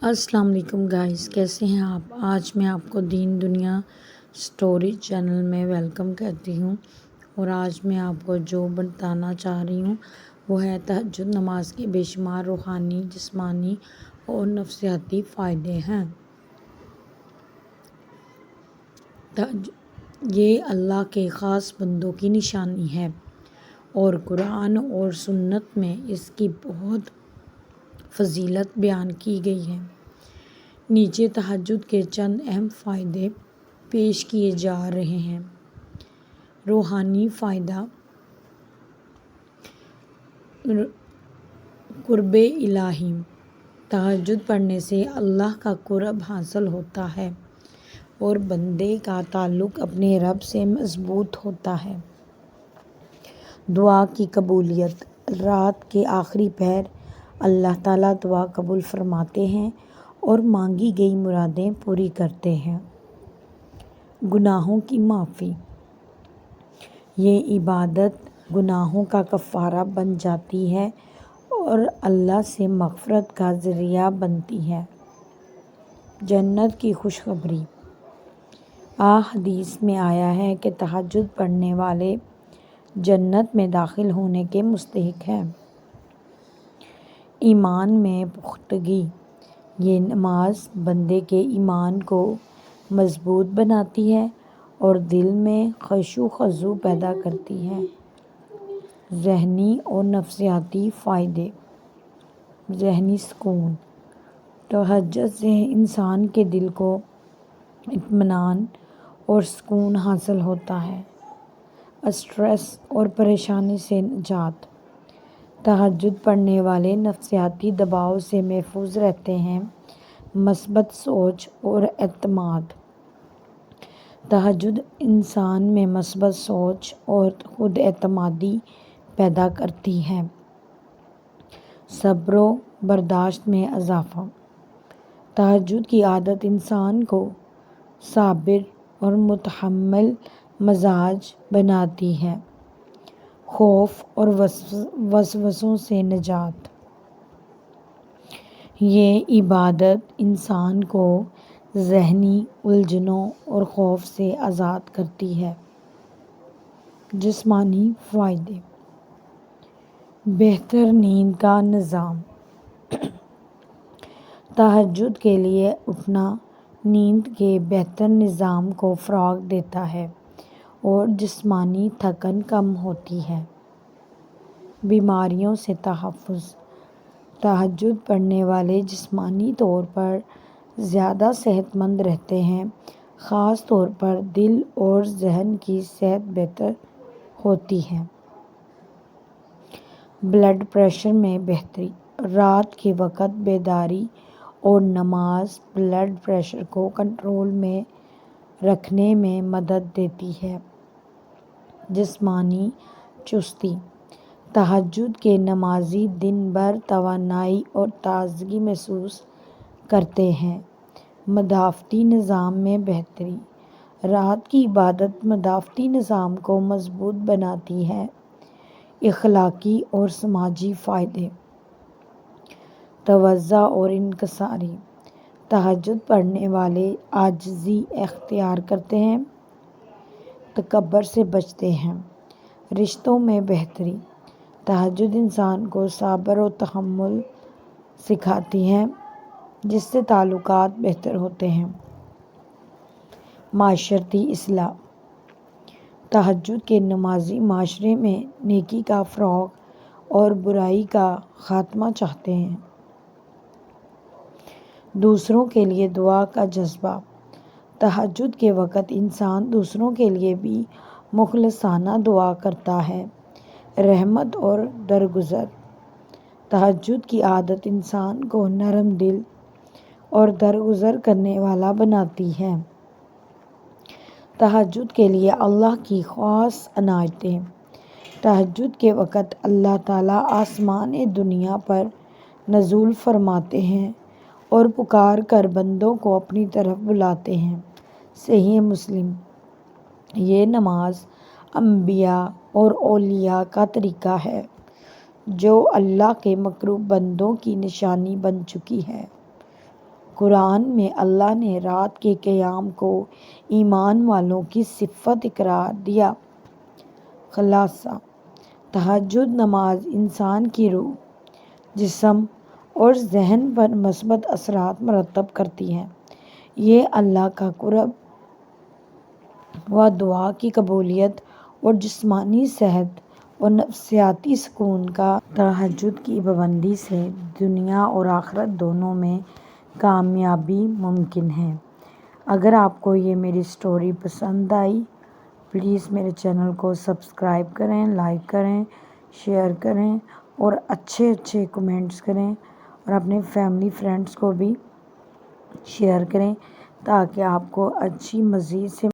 السلام علیکم گائز، کیسے ہیں آپ؟ آج میں آپ کو دین دنیا سٹوری چینل میں ویلکم کرتی ہوں، اور آج میں آپ کو جو بتانا چاہ رہی ہوں وہ ہے تہجد نماز کے بے شمار روحانی، جسمانی اور نفسیاتی فائدے ہیں۔ یہ اللہ کے خاص بندوں کی نشانی ہے اور قرآن اور سنت میں اس کی بہت فضیلت بیان کی گئی ہے۔ نیچے تہجد کے چند اہم فائدے پیش کیے جا رہے ہیں۔ روحانی فائدہ: قرب الہی: تہجد پڑھنے سے اللہ کا قرب حاصل ہوتا ہے اور بندے کا تعلق اپنے رب سے مضبوط ہوتا ہے۔ دعا کی قبولیت: رات کے آخری پہر اللہ تعالیٰ دعا قبول فرماتے ہیں اور مانگی گئی مرادیں پوری کرتے ہیں۔ گناہوں کی معافی: یہ عبادت گناہوں کا کفارہ بن جاتی ہے اور اللہ سے مغفرت کا ذریعہ بنتی ہے۔ جنت کی خوشخبری: حدیث میں آیا ہے کہ تہجد پڑھنے والے جنت میں داخل ہونے کے مستحق ہیں۔ ایمان میں پختگی: یہ نماز بندے کے ایمان کو مضبوط بناتی ہے اور دل میں خشوع و خضوع پیدا کرتی ہے۔ ذہنی اور نفسیاتی فائدے: ذہنی سکون: تہجد سے انسان کے دل کو اطمینان اور سکون حاصل ہوتا ہے۔ اسٹریس اور پریشانی سے نجات: تہجد پڑھنے والے نفسیاتی دباؤ سے محفوظ رہتے ہیں۔ مثبت سوچ اور اعتماد: تہجد انسان میں مثبت سوچ اور خود اعتمادی پیدا کرتی ہے۔ صبر و برداشت میں اضافہ: تہجد کی عادت انسان کو صابر اور متحمل مزاج بناتی ہے۔ خوف اور وسوسوں سے نجات: یہ عبادت انسان کو ذہنی الجھنوں اور خوف سے آزاد کرتی ہے۔ جسمانی فائدے: بہتر نیند کا نظام: تہجد کے لیے اٹھنا نیند کے بہتر نظام کو فروغ دیتا ہے اور جسمانی تھکن کم ہوتی ہے۔ بیماریوں سے تحفظ: تہجد پڑھنے والے جسمانی طور پر زیادہ صحت مند رہتے ہیں، خاص طور پر دل اور ذہن کی صحت بہتر ہوتی ہے۔ بلڈ پریشر میں بہتری: رات کے وقت بیداری اور نماز بلڈ پریشر کو کنٹرول میں رکھنے میں مدد دیتی ہے۔ جسمانی چستی: تہجد کے نمازی دن بھر توانائی اور تازگی محسوس کرتے ہیں۔ مدافعتی نظام میں بہتری: رات کی عبادت مدافعتی نظام کو مضبوط بناتی ہے۔ اخلاقی اور سماجی فائدے: تواضع اور انکساری: تہجد پڑھنے والے عاجزی اختیار کرتے ہیں، تکبر سے بچتے ہیں۔ رشتوں میں بہتری: تہجد انسان کو صبر و تحمل سکھاتی ہے، جس سے تعلقات بہتر ہوتے ہیں۔ معاشرتی اصلاح: تہجد کے نمازی معاشرے میں نیکی کا فروغ اور برائی کا خاتمہ چاہتے ہیں۔ دوسروں کے لیے دعا کا جذبہ: تہجد کے وقت انسان دوسروں کے لیے بھی مخلصانہ دعا کرتا ہے۔ رحمت اور درگزر: تہجد کی عادت انسان کو نرم دل اور درگزر کرنے والا بناتی ہے۔ تہجد کے لیے اللہ کی خاص عنایتیں: تہجد کے وقت اللہ تعالیٰ آسمان دنیا پر نزول فرماتے ہیں اور پکار کر بندوں کو اپنی طرف بلاتے ہیں۔ صحیح مسلم: یہ نماز انبیاء اور اولیاء کا طریقہ ہے جو اللہ کے مقرب بندوں کی نشانی بن چکی ہے۔ قرآن میں اللہ نے رات کے قیام کو ایمان والوں کی صفت قرار دیا۔ خلاصہ: تہجد نماز انسان کی روح، جسم اور ذہن پر مثبت اثرات مرتب کرتی ہے۔ یہ اللہ کا قرب و دعا کی قبولیت اور جسمانی صحت اور نفسیاتی سکون کا تہجد کی پابندی سے دنیا اور آخرت دونوں میں کامیابی ممکن ہے۔ اگر آپ کو یہ میری اسٹوری پسند آئی، پلیز میرے چینل کو سبسکرائب کریں، لائک کریں، شیئر کریں اور اچھے کمنٹس کریں اور اپنے فیملی فرینڈس کو بھی شیئر کریں تاکہ آپ کو اچھی مزید سے